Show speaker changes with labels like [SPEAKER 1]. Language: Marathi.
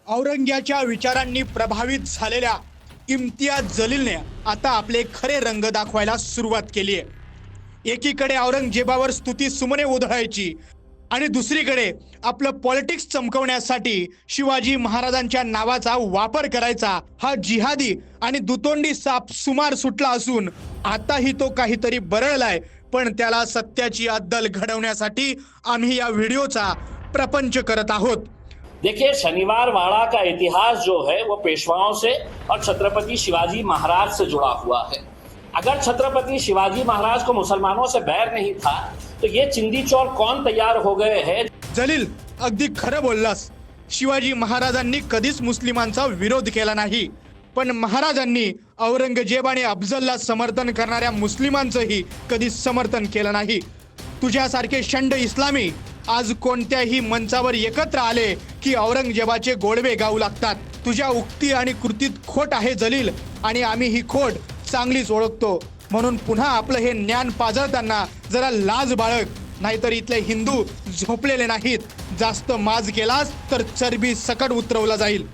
[SPEAKER 1] औरंग्याच्या विचारांनी प्रभावित झालेल्या इम्तियाज जलीलने आता आपले खरे रंग दाखवायला सुरुवात केली आहे। एकीकडे औरंगजेबावर स्तुती सुमने उधळायची आणि दुसरीकडे आपलं पॉलिटिक्स चमकवण्यासाठी शिवाजी महाराजांच्या नावाचा वापर करायचा हा जिहादी आणि दुतोंडी साप सुमार सुटला असून आताही तो काहीतरी बरळलाय। पण त्याला सत्याची अद्दल घडवण्यासाठी आम्ही या व्हिडिओचा प्रपंच करत आहोत।
[SPEAKER 2] देखिए, शनिवार वाड़ा का इतिहास जो है वो पेशवाओं से और छत्रपति शिवाजी महाराज से जुड़ा हुआ है। अगर छत्रपति शिवाजी महाराज को मुसलमानों से बैर नहीं था तो ये चिंदी चौर कौन तैयार हो गए हैं।
[SPEAKER 1] जलील, अगदी खरं बोललास। शिवाजी महाराजांनी कधीच मुस्लिमांचा विरोध केला नाही, पण महाराजांनी औरंगजेब आणि अफजलला समर्थन करणाऱ्या मुस्लिमांचंही कधीच समर्थन केलं नाही। तुझ्यासारखे शंड इस्लामी आज कोणत्याही मंचावर एकत्र आले की औरंगजेबाचे गोडवे गाऊ लागतात। तुझ्या उक्ती आणि कृतीत खोट आहे जलील, आणि आम्ही ही खोट चांगलीच ओळखतो। म्हणून पुन्हा आपलं हे ज्ञान पाजळताना जरा लाज बाळग, नाहीतर इथले हिंदू झोपलेले नाहीत। जास्त माज केलास तर चरबी सकट उतरवला जाईल।